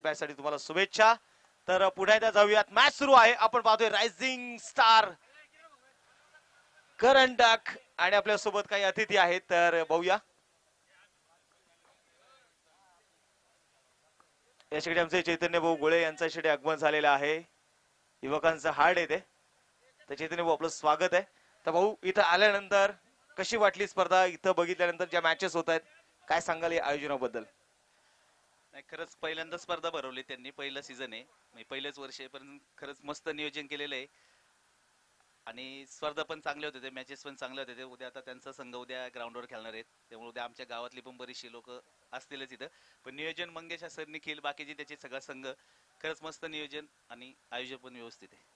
Match साठी तुम्हाला शुभेच्छा। तर पुढे एकदा जाऊयात, मॅच सुरू आहे। आपण पाहतोय रायझिंग स्टार करंडक आणि आपल्यासोबत काही अतिथी आहेत, तर बघूया। यासाठी आमचे चैतन्य भाऊ गोळे यांचा शेडे आगमन झालेला आहे, युवकांचा हार्ड येते। तर चैतन्य भाऊ आपलं स्वागत आहे। तर भाऊ इथं आल्यानंतर कशी वाटली स्पर्धा, इथं बघितल्यानंतर ज्या मॅचेस होत आहेत, काय सांगाल या आयोजनाबद्दल? नाही, खरंच पहिल्यांदा स्पर्धा भरवली त्यांनी, पहिलं सीझन आहे, म्हणजे पहिलेच वर्ष आहे, पण खरंच मस्त नियोजन केलेलं आहे आणि स्पर्धा पण चांगल्या होत्या, मॅचेस पण चांगले होते। उद्या आता त्यांचा संघ उद्या ग्राउंडवर खेळणार आहेत, त्यामुळे उद्या आमच्या गावातली पण बरीचशी लोक असतीलच इथं। पण नियोजन मंगेश सर निखिल बाकीचे त्याचे सगळा संघ, खरंच मस्त नियोजन आणि आयोजन पण व्यवस्थित आहे।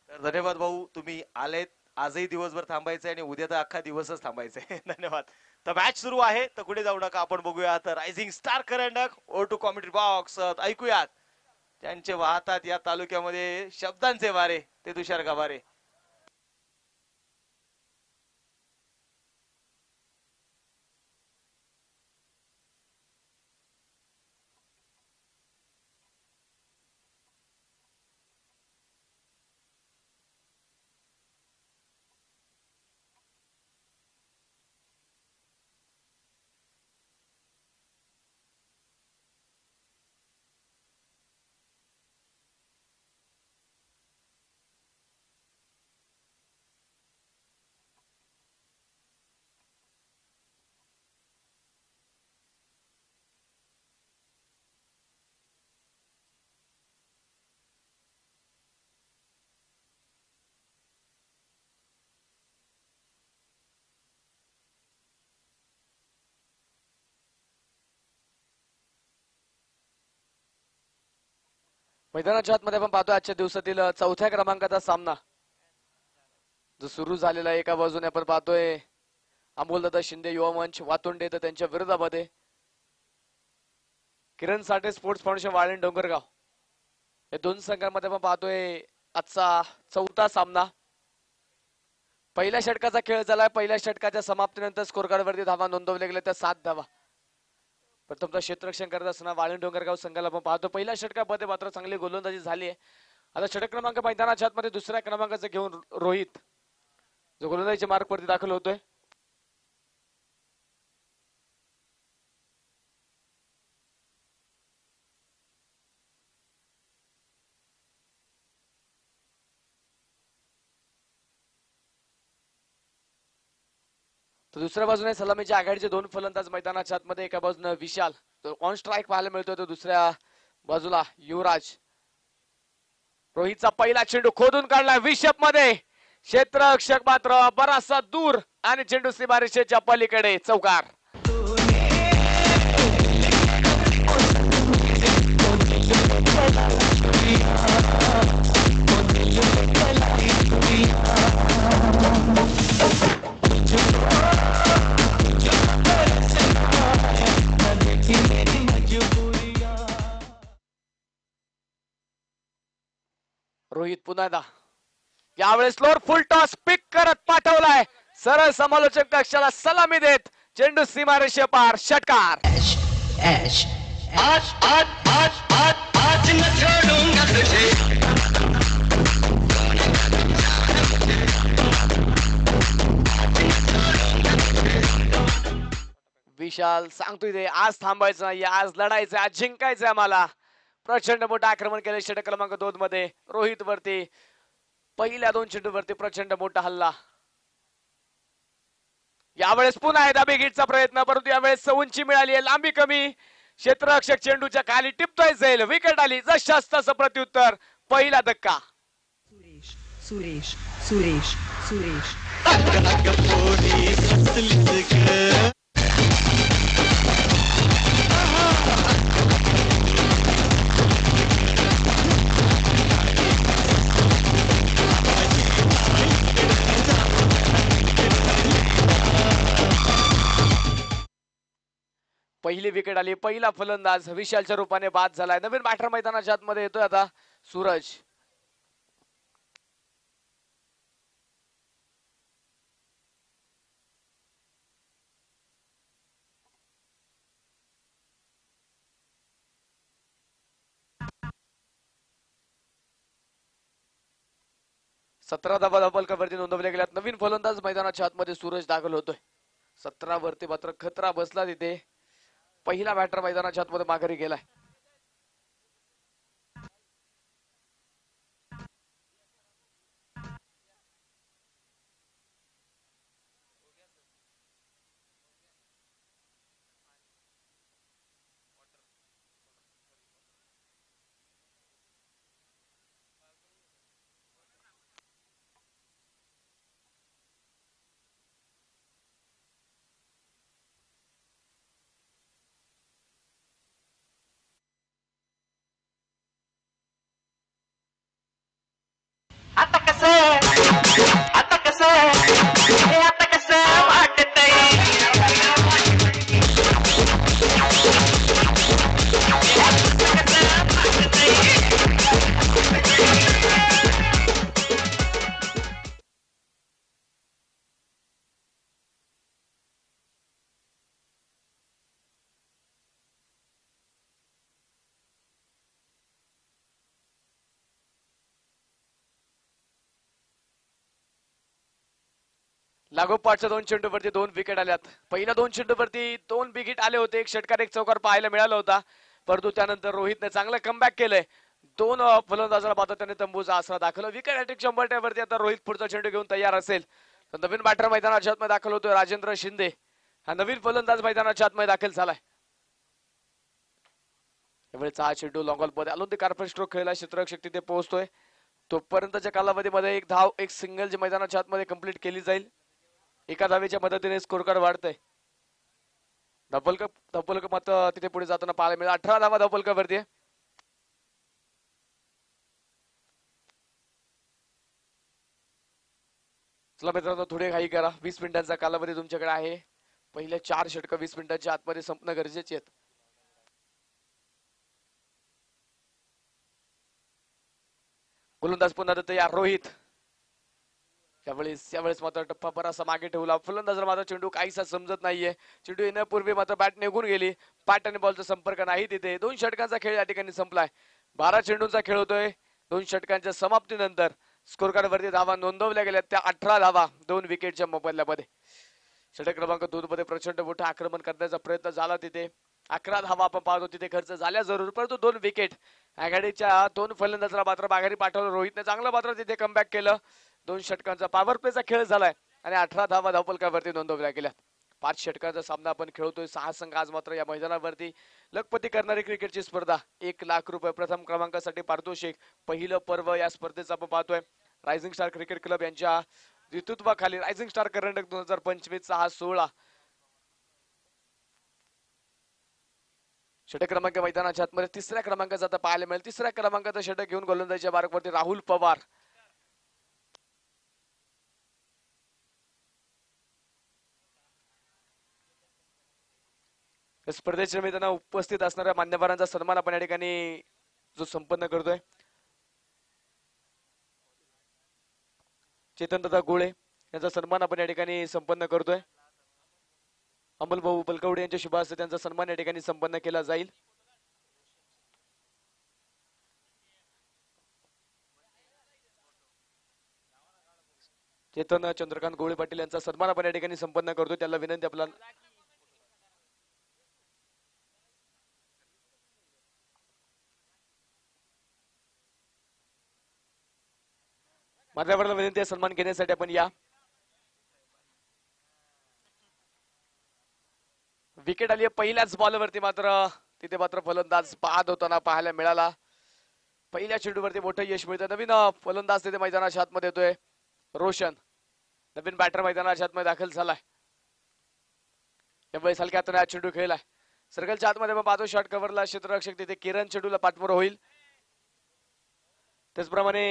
तर धन्यवाद भाऊ, तुम्ही आलेत। आजही दिवसभर थांबायचंय आणि उद्या तर अख्खा दिवसच थांबायचंय। धन्यवाद। तर मॅच सुरू आहे, तर कुठे जाऊ नका, आपण बघूयात रायझिंग स्टार करंडक ओ टू कॉमेंट्री बॉक्स। ऐकूयात त्यांचे वाहतात या तालुक्यामध्ये शब्दांचे वारे, ते तुषार गवारे। मैदानाच्या आतमध्ये आपण पाहतोय आजच्या दिवसातील चौथ्या क्रमांकाचा सामना जो सुरू झालेला आहे। एका बाजूने आपण पाहतोय अमोलदादा शिंदे युवा मंच वातुंडे, तर त्यांच्या विरोधामध्ये किरण साठे स्पोर्ट्स फाउंडेशन वाळण डोंगरगाव, या दोन संघांमध्ये आपण पाहतोय आजचा चौथा सामना। पहिल्या षटकाचा खेळ झालाय, पहिल्या षटकाच्या समाप्तीनंतर स्कोर कार्ड वरती धावा नोंदवल्या गेल्या त्या 7 धावा। प्रथमतः क्षेत्ररक्षण करत असताना वाळण डोंगरगाव संघाला आपण पाहतो पहिल्या षटकामध्ये मात्र चांगली गोलंदाजी झाली आहे। आता षटक क्रमांक मैदानाच्या आतमध्ये दुसऱ्या क्रमांकाचं घेऊन रोहित जो गोलंदाजीच्या मार्क वरती दाखल होतोय। तर दुसऱ्या बाजूने सलामीच्या आघाडीचे दोन फलंदाज मैदानाच्या आतमध्ये, एका बाजूने विशाल ऑन स्ट्राईक पाहायला मिळतोय, तर दुसऱ्या बाजूला युवराज। रोहितचा पहिला चेंडू खोदून काढला विशप मध्ये, क्षेत्ररक्षक मात्र बराचसा दूर आणि चेंडू सीमारेषेच्या पलीकडे चौकार। रोहित पुन्हा एकदा यावेळेस लोअर फुल टॉस पिक करत पाठवलाय, सरळ समालोचक कक्षाला सलामी देत चेंडू सीमारेषे पार, षटकार। विशाल सांगतोय ते आज थांबायचं नाही, आज लढायचं, आज जिंकायचं आम्हाला। प्रचंड मोठं आक्रमण केलं षटक क्रमांक 2 मध्ये रोहित वरती, पहिल्या 2 चेंडूवरती प्रचंड मोठा हल्ला। यावेळेस पुन्हा एकदा बिगीटचा प्रयत्न, परंतु यावेळेस उंची मिळाली आहे, लांबी कमी, क्षेत्ररक्षक चेंडूच्या खाली टिपतोय जाईल, विकेट आली, जशास तसं प्रत्युत्तर, पहिला धक्का। सुरेश सुरेश सुरेश सुरेश पहिली विकेट आली, पहिला फलंदाज विशालच्या रूपाने बाद झालाय। नवीन बॅटर मैदानाच्या आतमध्ये येतोय आता सूरज। 17 धावा धावफलकावरती नोंदवल्या गेल्यात. नवीन फलंदाज मैदानाच्या आतमध्ये सूरज दाखल होतोय. 17 वरती मात्र खतरा बसला तिथे. पहिला बॅटर मैदानाच्या आतमध्ये माघारी गेलाय. आता कसं हे आता कसं वाटतंय लागोपाठच्या 2 चेंडूवरती 2 विकेट आल्यात. पहिल्या 2 चेंडूवरती 2 विकेट आले होते. एक षटकार एक चौकार पाहायला मिळाला होता, परंतु त्यानंतर रोहितने चांगलं कमबॅक केलंय. 2 फलंदाजांना पाहता त्याने तंबूचा आसरा दाखवला. विकेट हॅट्रिक 100 वरती आता रोहित पुढचा चेंडू घेऊन तयार असेल. तर नवीन बॅटर मैदानाच्या आतमध्ये दाखल होतोय राजेंद्र शिंदे. हा नवीन फलंदाज मैदानाच्या आतमध्ये दाखल झालाय. त्यावेळेस हा चेंडू लॉंग ऑल मध्ये आलो. ते कार्पेट स्ट्रोक खेळला. क्षेत्ररक्षक तिथे पोहोचतोय. तोपर्यंतच्या कालावधीमध्ये एक धाव एक सिंगल जे मैदानाच्या आतमध्ये कंप्लीट केली जाईल. एका धावेच्या मदतीने स्कोर कार्ड वाढतंय. धपलक मात्र तिथे पुढे जाताना पाहायला मिळेल. 18 धावा धपलकावरती. चला मित्रांनो, थोडे घाई करा. 20 मिनिटांचा कालावधी तुमच्याकडे आहे. पहिले 4 षटक 20 मिनिटांच्या आतमध्ये संपणं गरजेचे आहेत. गोलंदाज पुन्हा तयार रोहित. त्यावेळेस मात्र टप्पा बराचसा मागे ठेवला. फलंदाजाला मात्र चेंडू काहीसा समजत नाहीये. चेंडू येण्यापूर्वी मात्र बॅट निघून गेली. बॅट आणि बॉलचा संपर्क नाही तिथे. 2 षटकांचा खेळ या ठिकाणी संपलाय. 12 चेंडूंचा खेळ होतोय. 2 षटकांच्या समाप्तीनंतर स्कोर कार्ड वरती धावा नोंदवल्या गेल्या. त्या 18 धावा 2 विकेटच्या मोबदल्यामध्ये. षटक क्रमांक 2 मध्ये प्रचंड मोठा आक्रमण करण्याचा प्रयत्न झाला तिथे. 11 धावा आपण पाहतो तिथे खर्च झाल्या जरूर, परंतु 2 विकेट. आघाडीच्या 2 फलंदाजांना मात्र माघारी पाठवलं. रोहितने चांगलं मात्र तिथे कमबॅक केलं. 2 षटकांचा पॉवर प्लेचा खेळ झालाय आणि 18 धावा धावफलकावरती नोंदवल्या गेल्या. 5 षटकांचा सामना आपण खेळतोय. 6 संघ आज मात्र या मैदानावरती. लखपती करणारी क्रिकेटची स्पर्धा. 1 लाख रुपये प्रथम क्रमांकासाठी पारितोषिक. पहिलं पर्व या स्पर्धेचं आपण पाहतोय. रायझिंग स्टार क्रिकेट क्लब यांच्या नेतृत्वाखाली रायझिंग स्टार करंडक 2025 चा हा 16 षटक क्रमांक मैदानाच्या आतमध्ये 3ऱ्या क्रमांकाचा आता पाहायला मिळेल. 3ऱ्या क्रमांकाचा षटक घेऊन गोलंदाजीच्या मार्गावरती राहुल पवार. स्पर्धेच्या निमित्तानं उपस्थित असणाऱ्या मान्यवरांचा सन्मान आपण या ठिकाणी जो संपन्न करतोय. चेतनदादा गोळे यांचा सन्मान आपण या ठिकाणी संपन्न करतोय. अमोल भाऊ बलकवडे यांच्या शुभ हस्ते त्यांचा सन्मान या ठिकाणी संपन्न केला जाईल. चेतन चंद्रकांत गोळे पाटील यांचा सन्मान आपण या ठिकाणी संपन्न करतोय. त्याला विनंती आपला मान्यवरांना विनंती आहे सन्मान घेण्यासाठी आपण या. विकेट आली पहिल्याच बॉलवरती. मात्र तिथे मात्र फलंदाज बाद होताना पाहायला मिळाला. पहिल्या चेंडूवरती मोठं यश मिळतं. नवीन फलंदाज तिथे मैदानाच्या आतमध्ये येतोय रोशन. नवीन बॅटर मैदानाच्या आतमध्ये दाखल झालाय. त्यामुळे हलक्या हाताने चेंडू खेळलाय. सर्कलच्या आतमध्ये मग पाहतो शॉट कव्हरला क्षेत्ररक्षक तिथे किरण चेंडूला पाठमोर होईल. त्याचप्रमाणे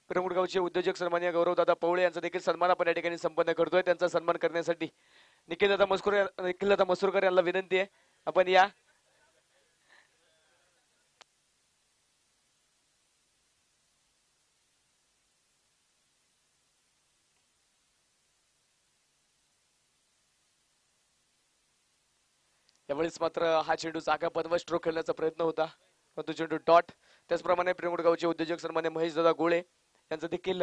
पिरमुडगावचे उद्योजक सन्माननीय गौरवदादा पवळे यांचा देखील सन्मान आपण या ठिकाणी संपन्न करतोय. त्यांचा सन्मान करण्यासाठी निखिलदादा मसुरकर यांना विनंती आहे आपण या. यावेळेस मात्र हा चेंडू चाका पदव स्ट्रोक खेळण्याचा प्रयत्न होता, परंतु चेंडू डॉट. त्याचप्रमाणे पिरमुडगावचे उद्योजक सन्मान्य महेश दादा गोळे यांचा देखील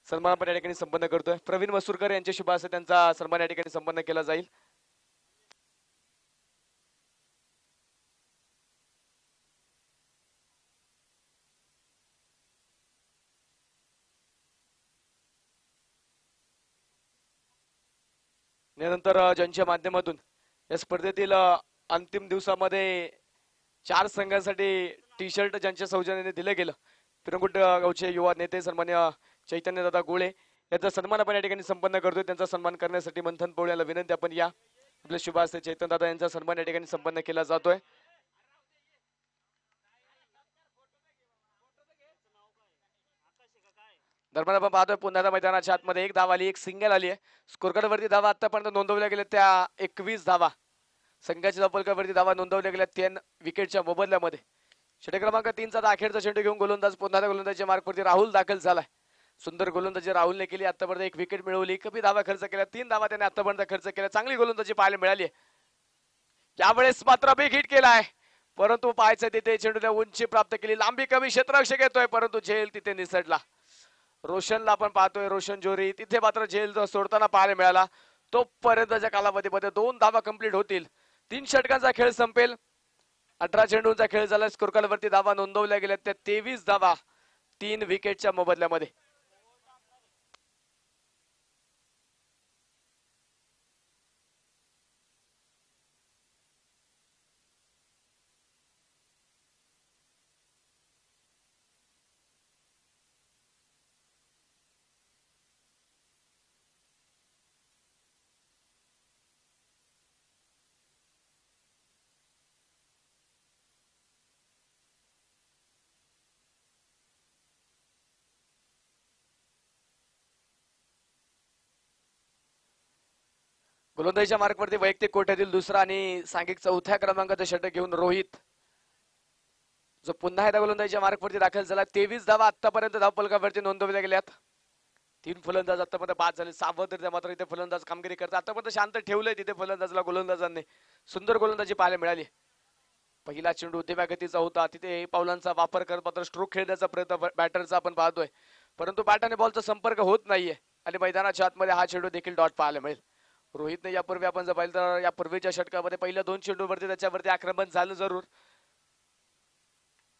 सन्मान पण या ठिकाणी संपन्न करतोय. प्रवीण मसूरकर यांच्या शुभ हस्ते त्यांचा सन्मान या ठिकाणी संपन्न केला जाईल. यानंतर ज्यांच्या माध्यमातून या स्पर्धेतील अंतिम दिवसामध्ये 4 संघांसाठी टी शर्ट ज्यांच्या सौजन्याने दिलं गेलं, पिरंगुट गावचे युवा नेते सन्मान्य चैतन्य दादा गोळे यांचा सन्मान आपण या ठिकाणी संपन्न करतोय. त्यांचा सन्मान करण्यासाठी मंथन पौळ याला विनंती, आपण या. आपले शुभ हस्ते चैतन्य दादा यांचा सन्मान या ठिकाणी संपन्न केला जातोय. दरम्यान आपण पाहतोय पुन्हा मैदानाच्या आतमध्ये 1 धाव आली, 1 सिंगल आली आहे. स्कोरकार्ड वरती धावा आतापर्यंत नोंदवल्या गेल्या त्या 21 धावा. संघाच्या धावफलकावरती धावा नोंदवल्या गेल्या 3 विकेटच्या मोबदल्यामध्ये. षटक क्रमांक 3 चा अखेरचा चेंडू घेऊन गोलंदाज पुन्हा गोलंदाजीच्या मार्कवरती राहुल दाखल झालाय. सुंदर गोलंदाजी राहुलने केली. आतापर्यंत 1 विकेट मिळवली, कमी धावा खर्च केल्या, 3 धावा त्याने आतापर्यंत खर्च केल्या. चांगली गोलंदाजी पाहायला मिळाली. यावेळेस मात्र बिग हिट केलाय, परंतु पाहायचं तिथे चेंडूला उंची प्राप्त केली. लांबी कमी क्षेत्ररक्षक येतोय, परंतु झेल तिथे निसटला. रोशनला आपण पाहतोय, रोशन जोरी तिथे मात्र झेल सोडताना पाहायला मिळाला. तोपर्यंतच्या कालावधीमध्ये 2 धावा कंप्लीट होतील. 3 षटकांचा खेळ संपेल. 18 चेंडूंचा खेळ झाला. स्कोरकार्ड वरती धावा नोंदवल्या गेल्या त्या 23 धावा 3 विकेटच्या मोबदल्यामध्ये. गोलंदाजीच्या मार्कवरती वैयक्तिक कोट्यातील दुसरा आणि सांघिक 4थ्या क्रमांकाचं षटक घेऊन रोहित, जो पुन्हा एकदा गोलंदाजीच्या मार्कवरती दाखल झाला. 23 धावा आतापर्यंत धावफलकावरती नोंदवल्या गेल्यात. 3 फलंदाज आतापर्यंत बाद झाले. सावध मात्र इथे फलंदाज कामगिरी करतात. आतापर्यंत शांत ठेवलंय तिथे फलंदाजला गोलंदाजांनी. सुंदर गोलंदाजी पाहायला मिळाली. पहिला चेंडू उद्यम्या गतीचा होता, तिथे पावलांचा वापर करत मात्र स्ट्रोक खेळण्याचा प्रयत्न बॅटरचा आपण पाहतोय, परंतु बॅट आणि बॉलचा संपर्क होत नाहीये आणि मैदानाच्या आतमध्ये हा चेंडू देखील डॉट पाहायला मिळेल. रोहितने यापूर्वी आपण जर पाहिलं तर यापूर्वीच्या षटकामध्ये पहिल्या 2 चेंडूवरती त्याच्यावरती आक्रमण झालं जरूर,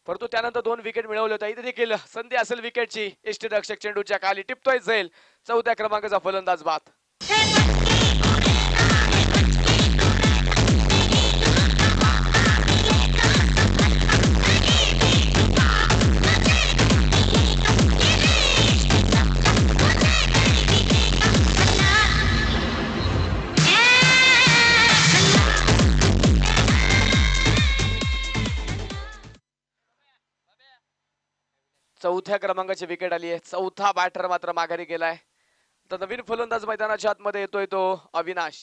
परंतु त्यानंतर 2 विकेट मिळवले होते. इथे देखील संधी असेल विकेटची. यष्टीरक्षक चेंडूच्या खाली टिपतोय झेल. 4थ्या क्रमांकाचा फलंदाज बाद. चौथ्या क्रमांकाची विकेट आली आहे. 4था बॅटर मात्र माघारी गेलाय. तर नवीन फलंदाज मैदानाच्या आतमध्ये येतोय तो अविनाश.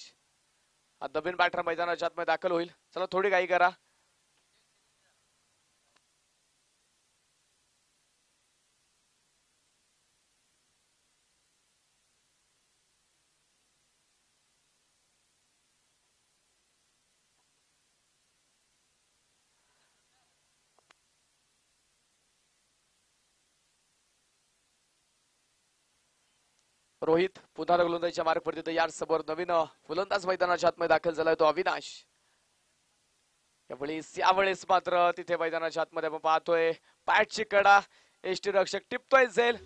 हा नवीन बॅटर मैदानाच्या आतमध्ये दाखल होईल. चला थोडी घाई करा. रोहित पुन्हा गोलंदाजीच्या मार्कवरती तयार. समोर नवीन फलंदाज मैदानाच्या आतमध्ये दाखल झालाय तो अविनाश. यावेळेस मात्र तिथे मैदानाच्या आतमध्ये आपण पाहतोय पॅटची कडा. यष्टीरक्षक टिपतोय झेल.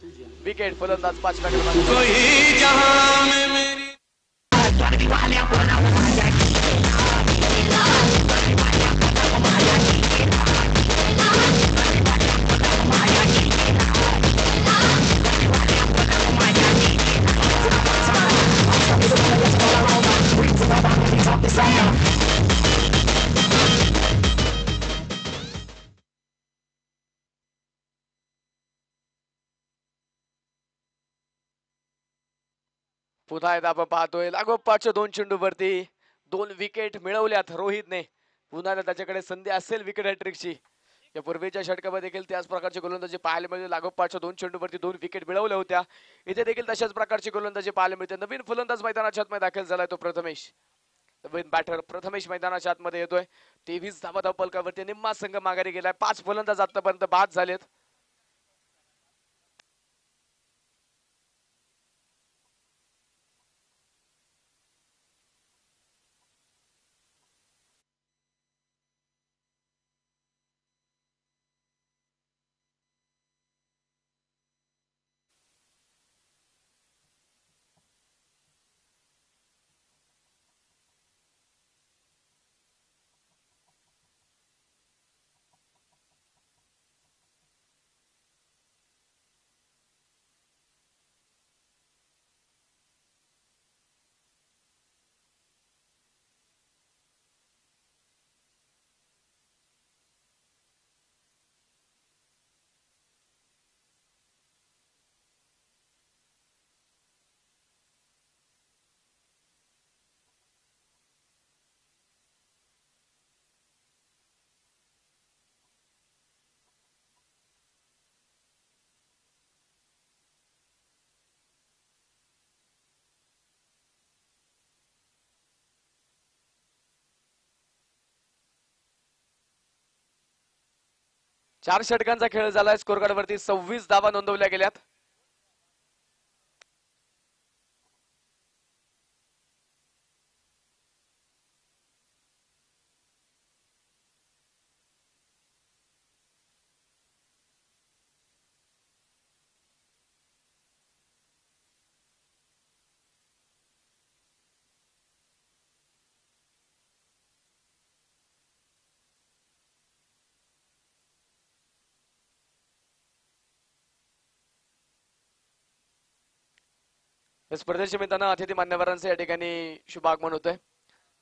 विकेट. फलंदाज 5व्या क्रमांकावर. पुन्हा एकदा आपण पाहतोय लागोपाठच्या 2 चेंडूवरती 2 विकेट मिळवल्यात रोहितने. पुन्हा एकदा त्याच्याकडे संधी असेल विकेट हॅट्रिकची. या पूर्वीच्या षटकामध्ये देखील त्याच प्रकारची गोलंदाजी पाहायला मिळते. लागोपाठच्या 2 चेंडूवरती 2 विकेट मिळवल्या होत्या. इथे देखील तशाच प्रकारची गोलंदाजी पाहायला मिळते. नवीन फलंदाज मैदानाच्या आतमध्ये दाखल झालाय तो प्रथमेश. नवीन बॅटर प्रथमेश मैदानाच्या आतमध्ये येतोय. 23 धावा धावफलकावरती निम्मा संघ माघारी गेलाय. 5 फलंदाज आतापर्यंत बाद झालेत. 4 षटकांचा खेळ झालाय. स्कोर कार्ड वरती 26 धावा नोंदवल्या गेल्यात. या स्पर्धेच्या निमित्तानं अतिथी मान्यवरांचे या ठिकाणी शुभ आगमन होतंय.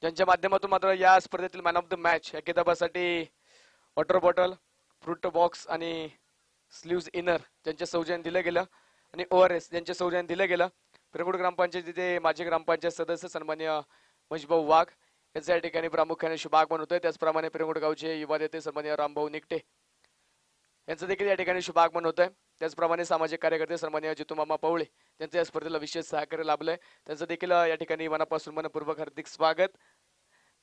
ज्यांच्या माध्यमातून मात्र या स्पर्धेतील मॅन ऑफ द मॅच या किताबासाठी वॉटर बॉटल, फ्रूट बॉक्स आणि स्लीव्ज इनर ज्यांचे सौजन्य दिलं गेलं आणि ORS ज्यांचे सौजन्य दिलं गेलं. पिरगुड ग्रामपंचायतीचे माजी ग्रामपंचायत सदस्य सन्मान्य मजभाऊ वाघ यांच्या या ठिकाणी प्रामुख्याने शुभ आगमन होतंय. त्याचप्रमाणे पिरगुड गावचे युवा नेते सन्मान्य रामभाऊ निकटे यांचं देखील या ठिकाणी शुभ आगमन होतंय. त्याचप्रमाणे सामाजिक कार्यकर्ते सन्मान्य जितूमामा पवळे त्यांचं या स्पर्धेला विशेष सहकार्य लाभलंय. त्यांचं देखील या ठिकाणी मनापासून मनपूर्वक हार्दिक स्वागत.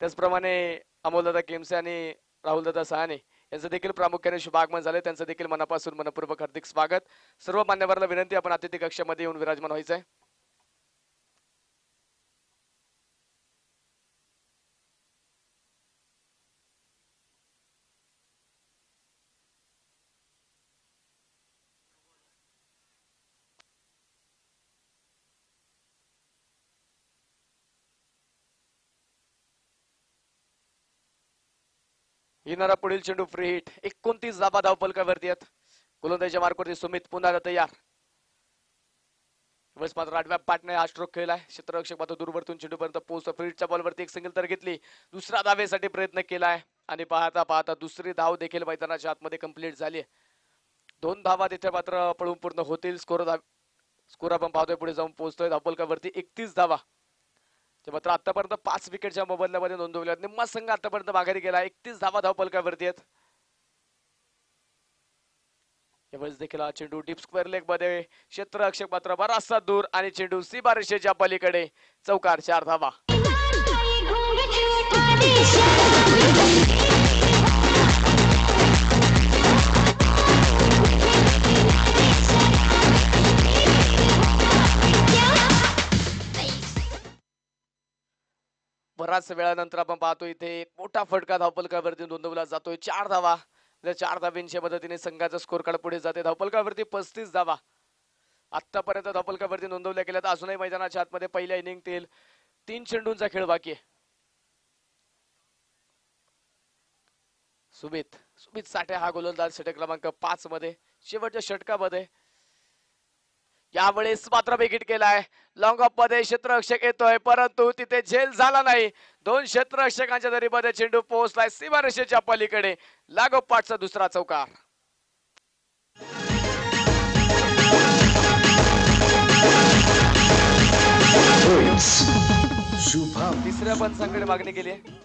त्याचप्रमाणे अमोलदादा केमसे आणि राहुलदादा सहाने यांचं देखील प्रामुख्याने शुभ आगमन झाले. त्यांचं देखील मनापासून मनपूर्वक हार्दिक स्वागत. सर्व मान्यवरांना विनंती आपण अतिथी कक्षामध्ये येऊन विराजमान व्हायचंय. येणारा पुढील चेंडू फ्री हिट. 29 धावा धावपलकावरती आहेत. गोलंदाजीच्या मार्कवरती सुमित पुन्हा तयार. बस मात्र आठव्या पाटने हा स्ट्रोक खेळलाय. क्षेत्ररक्षक मात्र दूरवरतून चेंडूपर्यंत पोहोचतो. फ्रीटच्या बॉलवरती एक सिंगल तर घेतली. दुसऱ्या धावेसाठी प्रयत्न केलाय आणि पाहता पाहता दुसरी धाव देखील मैदानाच्या आतमध्ये कंप्लीट झाली. 2 धावा तिथे मात्र पळून पूर्ण होतील. स्कोर आपण पाहतोय पुढे जाऊन पोहोचतोय. धावपलकावरती 31 धावा. ते मात्र आतापर्यंत 5 विकेटच्या मोबदल्यामध्ये नोंदवल्या. निम्मा संघ आतापर्यंत माघारी गेला. 31 धावा धावपलकावरती आहेत. यावेळेस देखील हा चेंडू डीप स्क्वेअर लेग मध्ये. क्षेत्ररक्षक मात्र बराचसा दूर आणि चेंडू सीमारेषेच्या पलीकडे. चौकार 4 धावा. बराच वेळानंतर आपण पाहतो इथे एक मोठा फटका धावपलकावरती नोंदवला जातोय. 4 धावा. त्या 4 धावांच्या मदतीने संघाचा स्कोर कार्ड पुढे जाते. धावपलकावरती 35 धावा आतापर्यंत धावपलकावरती नोंदवल्या गेल्यात. अजूनही मैदानाच्या आतमध्ये पहिल्या इनिंगतील 3 चेंडूंचा खेळ बाकी आहे. सुमित साठे हा गोलंदाज षटक क्रमांक 5 मध्ये शेवटच्या षटकामध्ये. यावेळेस मात्र विकेट केलाय. लॉंग ऑफ मध्ये क्षेत्ररक्षक येतोय परंतु तिथे झेल झाला नाही. 2 क्षेत्ररक्षकांच्या दरीमध्ये चेंडू पोहोचलाय सीमारेषेच्या पलीकडे. लागोपाठचा दुसरा चौकार. तिसऱ्या पंचांकडे मागणी केली आहे.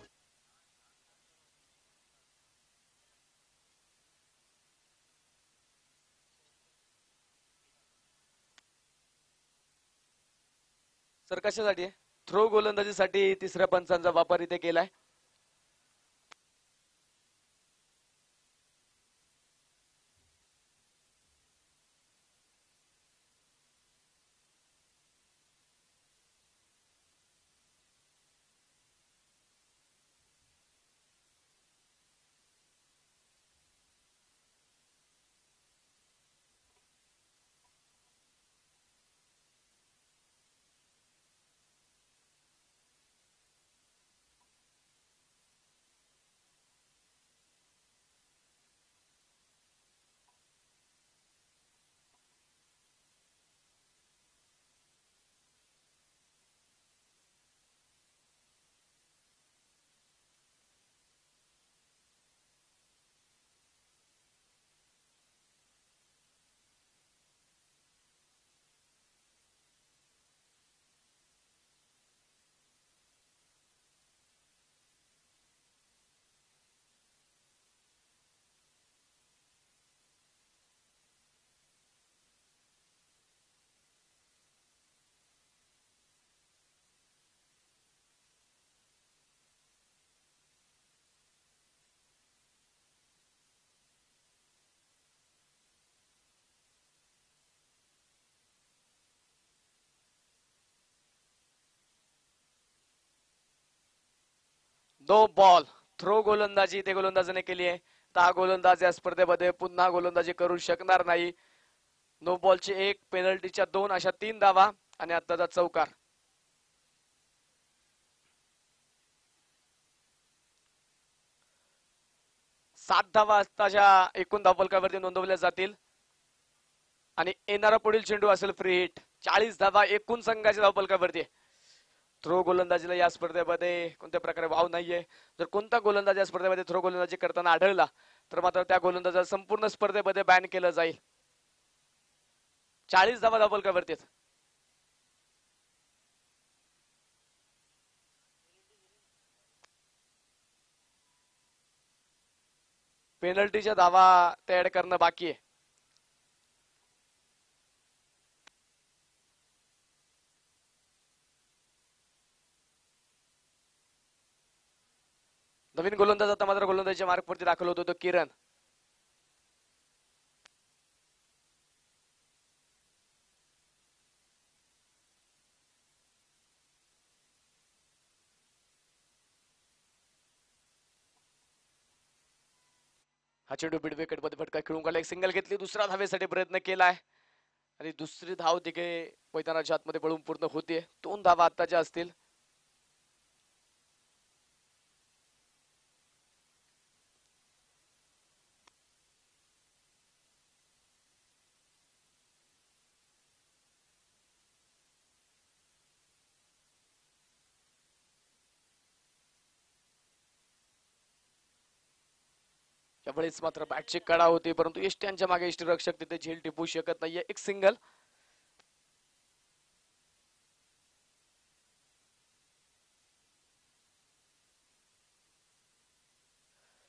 सर कशासाठी? थ्रो गोलंदाजीसाठी तिसऱ्या पंचांचा वापर इथे केलाय. No ball. थ्रो गोलंदाजी ते गोलंदाजाने केली आहे. तर हा गोलंदाज या स्पर्धेमध्ये पुन्हा गोलंदाजी करू शकणार नाही. नो बॉलची 1, पेनल्टीच्या 2 अशा 3 धावा आणि आत्ताचा चौकार. सात धावा आत्ताच्या एकूण धावफलकावरती नोंदवल्या जातील आणि येणारा पुढील चेंडू असेल फ्री हिट. 40 धावा एकूण संघाच्या धावफलकावरती. थ्रो गोलंदाजीला या स्पर्धेमध्ये कोणत्या प्रकारे वाव नाहीये. जर कोणता गोलंदाज या स्पर्धेमध्ये थ्रो गोलंदाजी करताना आढळला तर मात्र त्या गोलंदाजाला संपूर्ण स्पर्धेमध्ये बॅन केलं जाईल. 40 धावा धावफलकावरती. पेनल्टीच्या धावा ते ऍड करणं बाकी आहे. नवीन गोलंदाज आता मात्र गोलंदाजीच्या मार्कवरती दाखल होतो तो किरण. हा चेंडू मिड विकेट मध्ये फटका खेळून काढला. एक सिंगल घेतली. दुसऱ्या धावेसाठी प्रयत्न केलाय आणि दुसरी धाव तिथे मैदानाच्या आतमध्ये पळून पूर्ण होतीये. 2 धावा आत्ताच्या असतील. त्यावेळेस मात्र बॅटची कडा होती परंतु यष्ट्यांच्या मागे यष्टीरक्षक तिथे झेल टिपू शकत नाहीये. एक सिंगल.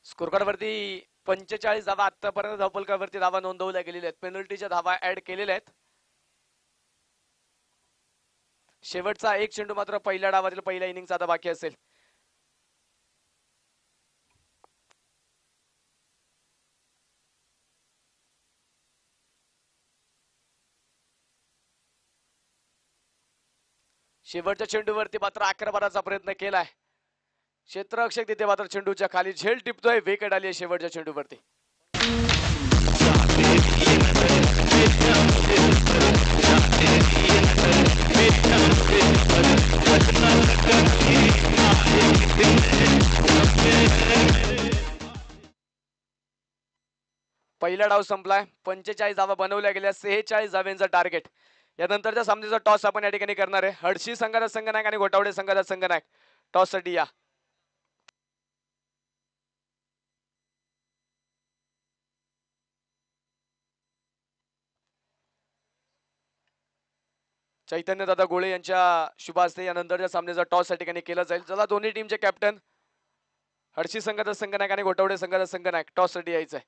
स्कोरकार्ड वरती 45 धावा आतापर्यंत धावफलकावरती धावा नोंदवल्या गेलेल्या आहेत. पेनल्टीच्या धावा ऍड केलेल्या आहेत. शेवटचा एक चेंडू मात्र पहिल्या डावातील पहिल्या इनिंगचा आता बाकी असेल. शेवटच्या चेंडूवरती मात्र आक्रमणाचा प्रयत्न केलाय. क्षेत्ररक्षक तिथे मात्र चेंडूच्या खाली झेल टिपतोय. विकेट आली आहे शेवटच्या चेंडूवरती. पहिला डाव संपलाय. 45 धावा बनवल्या गेल्या. 46 धाव्यांचा टार्गेट. यानंतरच्या सामन्याचा टॉस आपण या ठिकाणी करणार आहे. हडशी संघाचा संघनायक आणि घोटावडे संघाचा संघनायक टॉस साठी या. चैतन्य दादा गोळे यांच्या शुभ हस्ते यानंतरच्या सामन्याचा टॉस या ठिकाणी केला जाईल. चला दोन्ही टीमचे कॅप्टन हडशी संघाचा संघनायक आणि घोटावडे संघाचा संघनायक टॉस साठी यायचंय.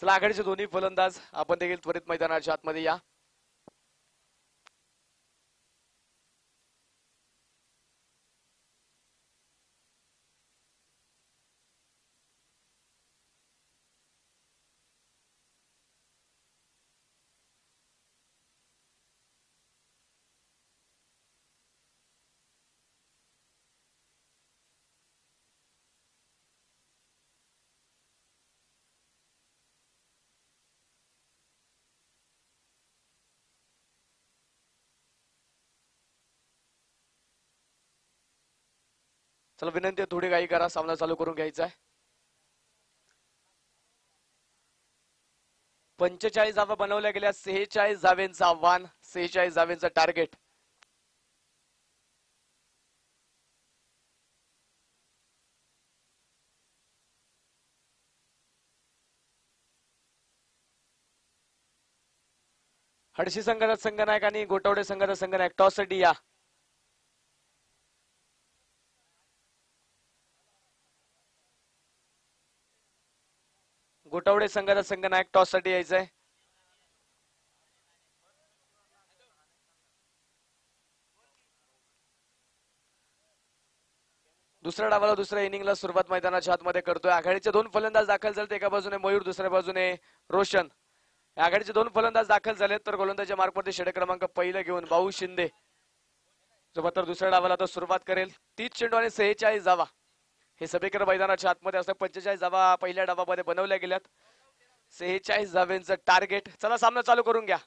चला आघाडीचे दोन्ही फलंदाज आपण देखील त्वरित मैदानाच्या आतमध्ये या. चला विनंती आहे थोडी घाई करा, सामना चालू करून घ्यायचा आहे. 45 धावा बनवल्या गेल्या, 46 धावेंचं आव्हान, 46 धावेंचं टार्गेट. हडशी संघाचा संघनायक आणि गोटावडे संघाचा संघनायक टॉस साठी या. गोटावडे संघाचा संघनायक टॉस साठी यायचंय. दुसऱ्या डावाला दुसऱ्या इनिंगला सुरुवात मैदानाच्या आतमध्ये करतोय. आघाडीचे दोन फलंदाज दाखल झाले, एका बाजूने मयूर, दुसऱ्या बाजूने रोशन. आघाडीचे दोन फलंदाज दाखल झालेत, तर गोलंदाजी मार्कवरती षटक क्रमांक पहिला घेऊन भाऊ शिंदे जो मात्र दुसऱ्या डावाला तो सुरुवात करेल. 30 चेंडू आणि 46 धावा हे सभेकर मैदानाच्या आतमध्ये असं 45 धावा पहिल्या डावामध्ये बनवल्या गेल्यात, 46 धावेंचं टार्गेट. चला सामना चालू करून घ्या.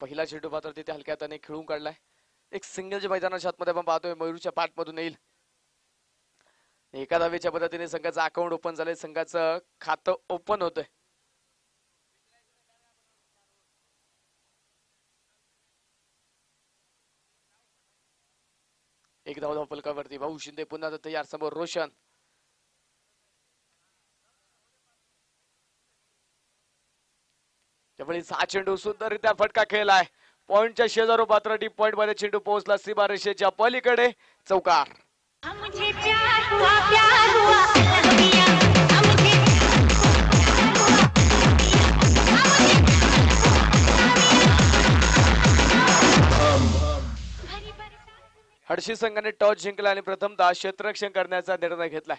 पहिला चेंडू मात्र तिथे हलक्या हाताने खेळून काढलाय. एक सिंगल जे मैदानाच्या आतमध्ये आपण पाहतोय मयूरच्या पाठमधून येईल. एका धावेच्या पद्धतीने संघाचं अकाउंट ओपन झालंय, संघाचं खातं ओपन होतंय. एक धाव फलकावरती भाऊ शिंदे पुन्हा तयार, समोर रोशन. त्यावेळी 6 चेंडू सुंदररित्या फटका खेळलाय. पॉइंटच्या शेजारो पात्र डीप पॉइंट मध्ये चेंडू पोहोचला सीमारेषेच्या पलीकडे, चौकार. मुझे प्यार हुआ लहबिया, मुझे हडशी संघाने टॉस जिंकला आणि प्रथमतः क्षेत्ररक्षण करण्याचा निर्णय घेतलाय.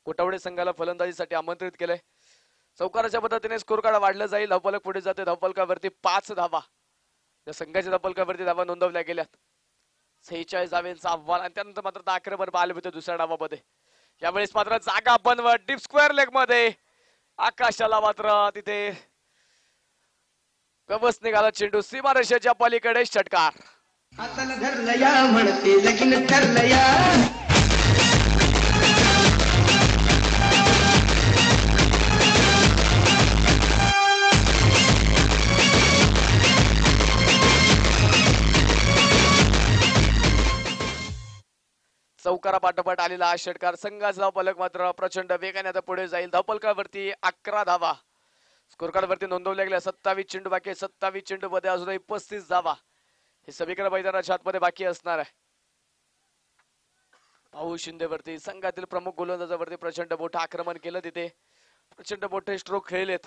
कोटावडे संघाला फलंदाजीसाठी आमंत्रित केलंय. चौकाराच्या पद्धतीने स्कोर कार्ड वाढलं जाईल. धावफलक पुढे जाते. धावफलकावरती 5 धावा, या संघाच्या धावफलकावरती धावा नोंदवल्या गेल्यात. 46 धावेंचं आव्हान आणि त्यानंतर मात्र 11 वर बाल होते दुसऱ्या डावामध्ये. यावेळेस मात्र जागा बनवत डीप स्क्वेअर लेग मध्ये आकाशाला मात्र तिथे व्यवस्थित निघाला चेंडू सीमारेषेच्या पलीकडे, षटकार. हातानं धरलं या म्हणते लगीन ठरलं या. चौकारा पाठोपाठ आलेला हा षटकार. संघाचा धावफलक मात्र प्रचंड वेगाने आता पुढे जाईल. धावफलकावरती 11 धावा स्कोर कार्ड वरती नोंदवल्या गेल्या. 27 चेंडू बाकी, 27 चेंडू मध्ये अजूनही 35 धावा हे सगळीकडे मैदानाच्या आतमध्ये बाकी असणार आहे. भाऊ शिंदेवरती संघातील प्रमुख गोलंदाजावरती प्रचंड मोठं आक्रमण केलं, तिथे प्रचंड मोठे स्ट्रोक खेळलेत.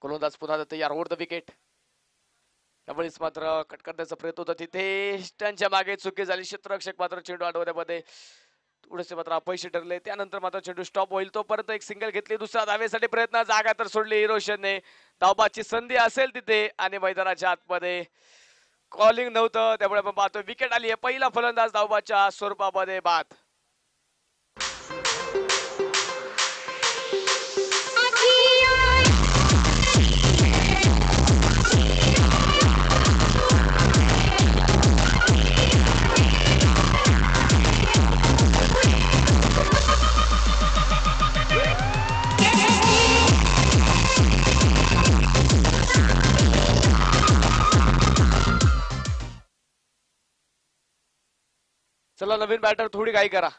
गोलंदाज पुन्हा तयार, ओव्हर द विकेट. यावेळेस मात्र कट करण्याचा प्रयत्न होता, तिथे त्यांच्या मागे चुकी झाली. क्षेत्ररक्षक मात्र चेंडू अडवण्यामध्ये थोडेसे मात्र अपयशी ठरले. त्यानंतर मात्र चेंडू स्टॉप होईल तोपर्यंत एक सिंगल घेतली. दुसऱ्या धावेसाठी प्रयत्न, जागा तर सोडली रोशनने. धावबाची संधी असेल तिथे आणि मैदानाच्या आतमध्ये कॉलिंग नव्हतं, त्यामुळे आपण पाहतोय विकेट आली आहे. पहिला फलंदाज धावबाच्या स्वरूपामध्ये बाद. चला नवीन बॅटर थोडी घाई करा.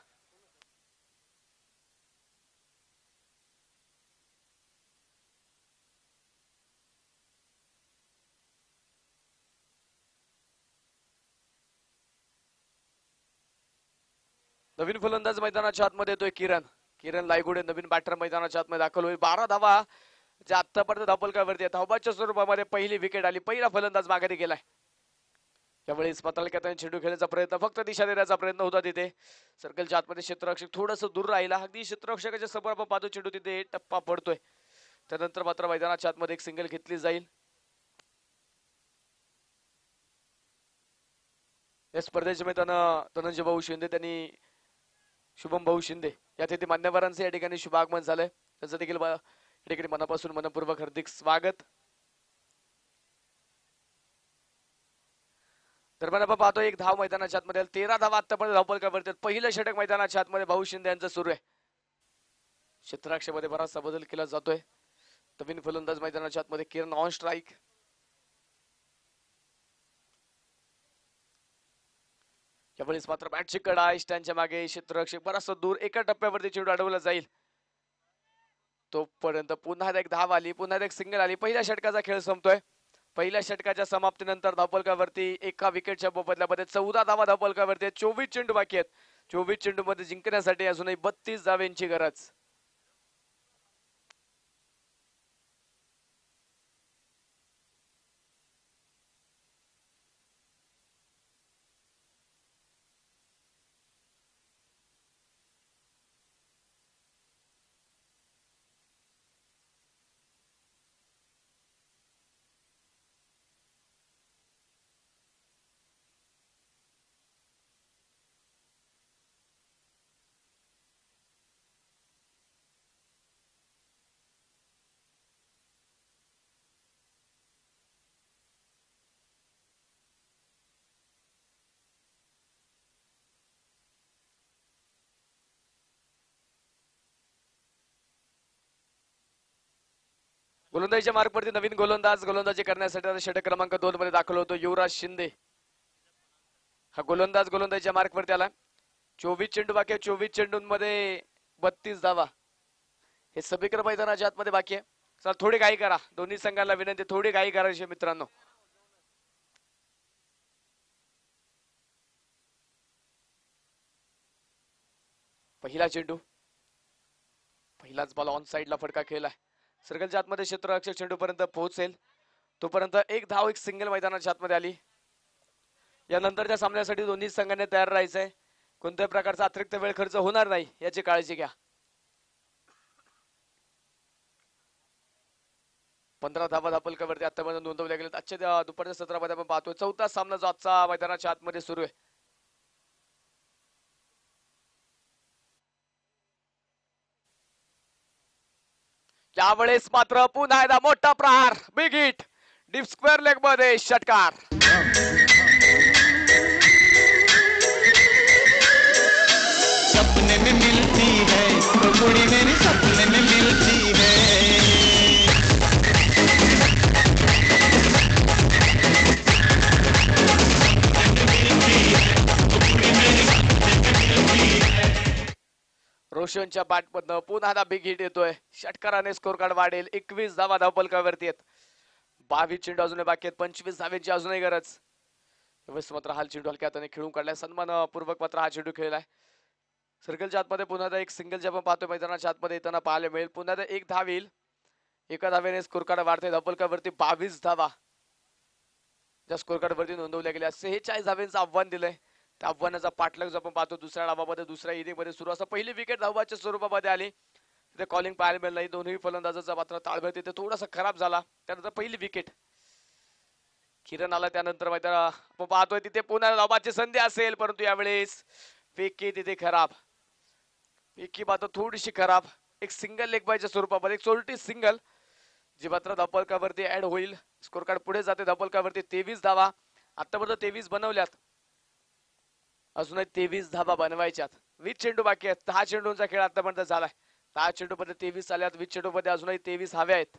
नवीन फलंदाज मैदानाच्या आतमध्ये येतोय किरण लायगुडे, नवीन बॅटर मैदानाच्या आतमध्ये दाखल होईल. 12 धावा जे आतापर्यंत धावपलकावरती धावबाच्या स्वरूपामध्ये पहिली विकेट आली. पहिला फलंदाज माघारी गेलाय. यावेळेस पताळक्यात चेंडू खेळण्याचा प्रयत्न, फक्त दिशा देण्याचा प्रयत्न होता तिथे. सर्कलच्या आतमध्ये क्षेत्ररक्षक थोडस दूर राहिला. अगदी क्षेत्ररक्षकाच्या समोर आपण पाहतो चेंडू तिथे टप्पा पडतोय. त्यानंतर मात्र मैदानाच्या आतमध्ये एक सिंगल घेतली जाईल. या स्पर्धेच्या मैदानात धनंजय भाऊ शिंदे, त्यांनी शुभम भाऊ शिंदे या तिथे मान्यवरांचे या ठिकाणी शुभ आगमन झालंय. त्यांचं देखील या ठिकाणी मनापासून मनपूर्वक हार्दिक स्वागत. दरम्यान आपण पाहतो एक धाव मैदानाच्या आतमध्ये 13 धावा आतापर्यंत धावपलकावरती. पहिलं षटक मैदानाच्या आतमध्ये भाऊ शिंदे यांचं सुरू आहे. क्षेत्ररक्षकामध्ये बराचसा बदल केला जातोय. नवीन फलंदाज मैदानाच्या आतमध्ये किरण ऑन स्ट्राईक. यावेळेस मात्र बॅटची कडा, इष्टांच्या मागे क्षेत्ररक्षक बराचसा दूर, एका टप्प्यावरती चेंडू अडवला जाईल. तोपर्यंत पुन्हा एक धाव आली, पुन्हा एक सिंगल आली. पहिल्या षटकाचा खेळ संपतोय. पहिल्या षटकाच्या समाप्तीनंतर धावपलकावरती एका विकेटच्या बदल्यामध्ये 14 धावा धावपलकावरती. 24 चेंडू बाकी आहेत. 24 चेंडू मध्ये जिंकण्यासाठी अजूनही 32 धावांची गरज. गोलंदाजीच्या मार्गवरती नवीन गोलंदाजी करण्यासाठी षटक क्रमांक 2 मध्ये दाखल होतो युवराज शिंदे. हा गोलंदाजीच्या मार्गवरती आला. 24 चेंडू बाकी, 24 चेंडूंमध्ये 32 धावा. हे समीकर मैदानाच्या आतमध्ये बाकी आहे. चला थोडी घाई करा, दोन्ही संघाला विनंती, थोडी घाई करायची मित्रांनो. पहिला चेंडू, पहिलाच बॉल ऑन साइडला फटका खेळलाय. सर्कलच्या आतमध्ये क्षेत्ररक्षक चेंडू पर्यंत पोहोचेल. तोपर्यंत एक धाव, एक सिंगल मैदानाच्या आतमध्ये आली. यानंतरच्या सामन्यासाठी दोन्ही संघांनी तयार राहायचंय. कोणत्याही प्रकारचा अतिरिक्त वेळ खर्च होणार नाही याची काळजी घ्या. 15 धावा धावपलकावरती आतापर्यंत नोंदवल्या गेल्यात. आजच्या दुपारच्या सत्रामध्ये आपण पाहतोय 4था सामना जो आजचा मैदानाच्या आतमध्ये सुरू आहे. यावेळेस मात्र पुन्हा एकदा मोठा प्रहार, big hit, deep square leg मध्ये षटकार. सपने में मिलती है तो कुड़ी मेरी सपने में मिलती है. रोशनच्या बॅटमधनं पुन्हा एकदा बिग हिट येतोय. षटकाराने स्कोर कार्ड वाढेल. 21 धावा धावपलकावरती आहेत. 22 चेंडू अजूनही बाकी आहेत. 25 धावेची अजूनही गरज. यावेळेस मात्र हा चेंडू हलक्या हाताने खेळून काढलाय. सन्मानपूर्वक मात्र हा चेंडू खेळलाय. सर्कलच्या आतमध्ये पुन्हा एकदा एक सिंगल जे आपण पाहतोय मैदानाच्या आतमध्ये येताना पाहायला मिळेल. पुन्हा एकदा एक धाव येईल. एका धावेने स्कोर कार्ड वाढते. धावपलकावरती 22 धावा ज्या स्कोर कार्ड वरती नोंदवल्या गेल्या. 46 धावेंचं आव्हान दिलंय. त्या आव्हानाचा पाठलाग जो आपण पाहतो दुसऱ्या डावामध्ये, दुसऱ्या इनिंग मध्ये सुरू असं पहिली विकेट धावाच्या स्वरूपामध्ये आली. तिथे कॉलिंग पाहायला मिळालं नाही. दोन्ही फलंदाजाचा मात्र ताळमेळ तिथे थोडासा खराब झाला. त्यानंतर पहिली विकेट किरण आला. त्यानंतर मात्र आपण पाहतोय तिथे पुन्हा धावाची संधी असेल, परंतु यावेळेस फेकी तिथे खराब. फेकी मात्र थोडीशी खराब. एक सिंगल लेग बायच्या स्वरूपामध्ये एक सोल्टी सिंगल जी मात्र धावपलकावरती ऍड होईल. स्कोर कार्ड पुढे जाते. धावपलकावरती 23 धावा आतापर्यंत 23 बनवल्यात. अजूनही 23 धावा बनवायच्यात. 20 चेंडू बाकी आहेत. 10 चेंडूंचा खेळ आतापर्यंत झालाय. 10 चेंडू मध्ये 23 आल्यात. 20 चेंडू मध्ये अजूनही 23 हवे आहेत.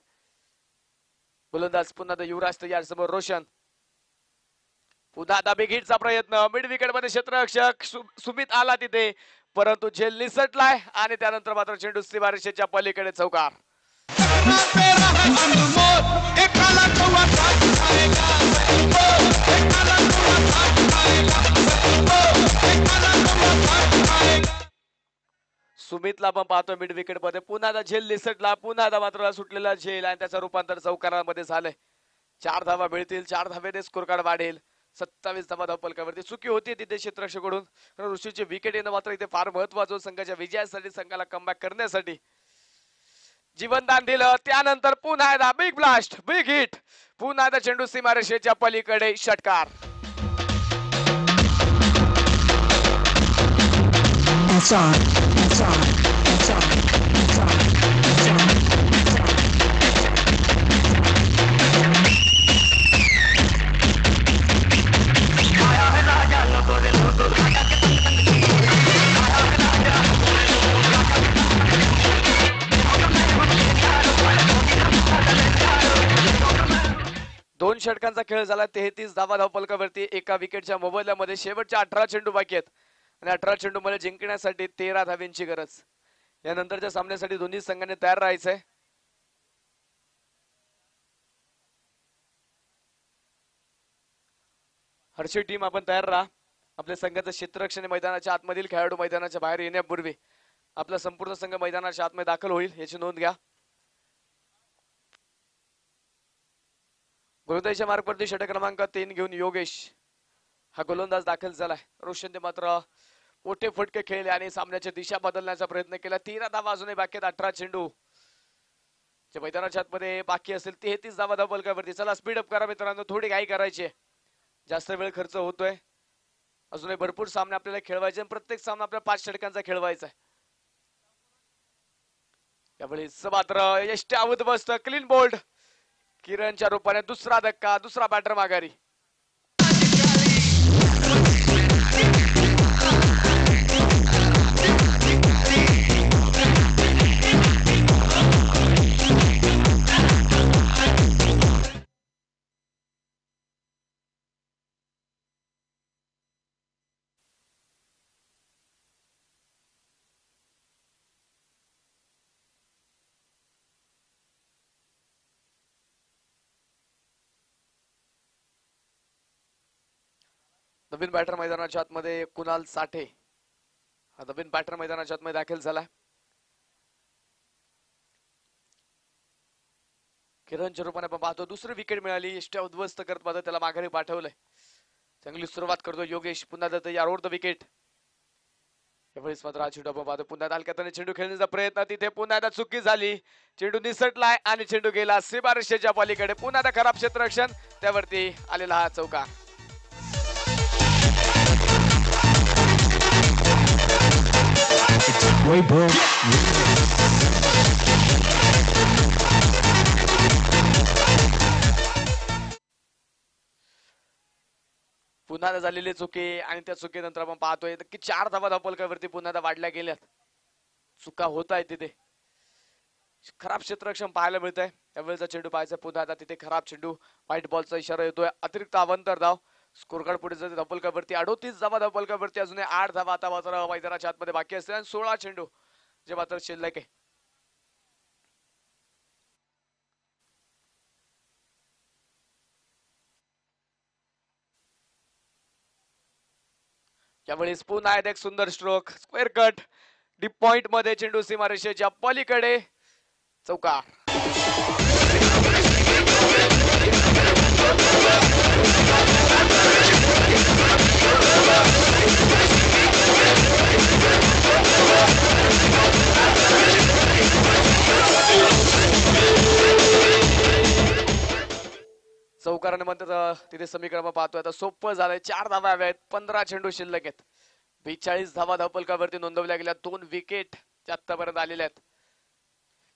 गोलंदाज पुन्हा युवराज तयार. समोर रोशन. पुन्हा आता बिग हिटचा प्रयत्न. मिड विकेट मध्ये क्षेत्ररक्षक सुमित आला तिथे, परंतु झेल निसटलाय आणि त्यानंतर मात्र चेंडू सीमारेषेच्या पलीकडे चौकार. सुमितला पण पाहतोय मिड विकेट मध्ये. पुन्हा एकदा झेल निसटला, पुन्हा एकदा मात्र सुटलेला झेल आणि त्याचं रूपांतर चौकारामध्ये झालंय. 4 धावा मिळतील, 4 धावेने स्कोर कार्ड वाढेल. 27 धावा धावपलकावरती. चुकी होती तिथे क्षेत्ररक्षकडून, कारण ऋषीची विकेट येणं मात्र इथे फार महत्वाचं. संघाच्या विजयासाठी, संघाला कमबॅक करण्यासाठी जीवनदान दिलं. त्यानंतर पुन्हा एकदा बिग ब्लास्ट, बिग हिट, पुन्हा एकदा चेंडू सीमारेषेच्या पलीकडे षटकार. दोन षटकांचा खेळ झाला. 33 धावा धावपलकावरती. एका विकेटच्या मोबदल्यामध्ये शेवटच्या 18 चेंडू बाकी आहेत आणि 18 चेंडू मध्ये जिंकण्यासाठी 13 धाव्यांची गरज. यानंतरच्या सामन्यासाठी दोन्ही संघांनी तयार राहायचंय. हर्षी टीम आपण तयार राहा. आपल्या संघाचं क्षेत्ररक्षण मैदानाच्या आतमधील खेळाडू मैदानाच्या बाहेर येण्यापूर्वी आपला संपूर्ण संघ मैदानाच्या आतमध्ये दाखल होईल याची नोंद घ्या. गोलंदाजीच्या मार्गवरती षटक क्रमांक 3 घेऊन योगेश हा गोलंदाज दाखल झालाय. रोशनने मात्र मोठे फटके खेळले आणि सामन्याची दिशा बदलण्याचा प्रयत्न केला. 13 धावा अजूनही बाकी आहेत. 18 चेंडू जे मैदानाच्या आतमध्ये बाकी असेल. 33 धावा धावपलकावरती. चला स्पीड अप करा मित्रांनो, थोडी घाई करायची, जास्त वेळ खर्च होतोय. अजूनही भरपूर सामने आपल्याला खेळवायचे. प्रत्येक सामना आपल्याला 5 षटकांचा खेळवायचा आहे. यावेळी मात्र यष्टी आऊत बसत. क्लीन बोल्ड किरणच्या रूपाने. दुसरा धक्का, दुसरा बॅटर माघारी. नवीन बॅटर मैदानाच्या आतमध्ये कुणाल साठे हा नवीन बॅटर मैदानाच्या आतमध्ये दाखल झालाय. किरणच्या रूपाने आपण पाहतो. दुसरी विकेट मिळाली. यष्ट्या उद्ध्वस्त करत पाहतो, त्याला माघारी पाठवलंय. चांगली सुरुवात करतो योगेश. पुन्हा जातो या रोड द विकेट. यावेळेस मात्र हा चेंडू आपण पाहतो. पुन्हा हलक्याने चेंडू खेळण्याचा प्रयत्न. तिथे पुन्हा एकदा चुकी झाली. चेंडू निसटलाय आणि चेंडू गेला सीमारेषेच्या पलीकडे. पुन्हा एकदा खराब क्षेत्ररक्षण, त्यावरती आलेला हा चौकार. पुन्हा झालेली चुकी आणि त्या चुकीनंतर आपण पाहतोय की 4 धावा धावपलकावरती पुन्हा वाढल्या गेल्यात. चुका होत आहेत तिथे. खराब क्षेत्ररक्षण पाहायला मिळत आहे. त्यावेळेचा चेंडू पाहायचा पुन्हा आता तिथे खराब चेंडू. व्हाईट बॉलचा इशारा येतोय. अतिरिक्त अवंतर धाव. स्कोर कार्ड पुढे जाते धावपलकावरती. 38 धावा धावपलकावरती. अजून 8 धावा आता मात्र मैदानाच्या आतमध्ये बाकी असतील आणि 16 चेंडू जे मात्र शिल्लक आहे. यावेळेस पुन्हा एक सुंदर stroke. Square cut deep point मध्ये चेंडू सीमारेषेच्या पलीकडे चौकार. चौकाराने म्हणतात तिथे समीकरण पाहतोय. आता सोपं झालंय. 4 धावा हव्या आहेत. 15 चेंडू शिल्लक आहेत. 42 धावा धावपलकावरती नोंदवल्या गेल्या. 2 विकेट आतापर्यंत आलेल्या आहेत.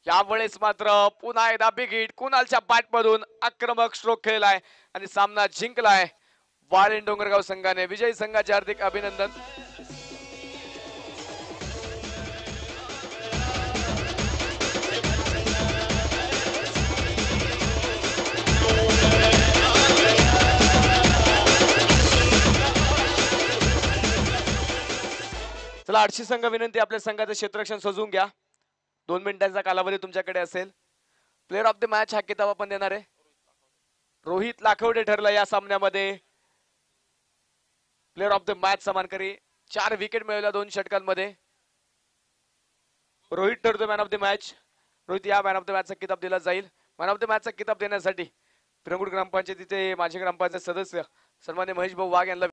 यावेळेस मात्र पुन्हा एकदा बिग हिट. कुणालच्या बॅट मधून आक्रमक स्ट्रोक खेळलाय आणि सामना जिंकलाय वाळिंज डोंगरगाव संघाने. विजयी संघाचे हार्दिक अभिनंदन. चला 800 संघ विनंती, आपल्या संघाचं क्षेत्ररक्षण सजवून घ्या. 2 मिनिटांचा कालावधी तुमच्याकडे असेल. प्लेअर ऑफ द मॅच हा किताब आपण देणार आहे. रोहित लाखवडे ठरला या सामन्यामध्ये प्लेअर ऑफ द मॅच चा मानकरी. 4 विकेट मिळवल्या 2 षटकांमध्ये. रोहित ठरतो man of the match. Rohit या मॅन ऑफ द मॅचचा किताब दिला जाईल. मॅन ऑफ द मॅचचा किताब देण्यासाठी पिरंगुट ग्रामपंचायतीचे माजी ग्रामपंचायत सदस्य सन्मान्य महेश भाऊ वाघ यांना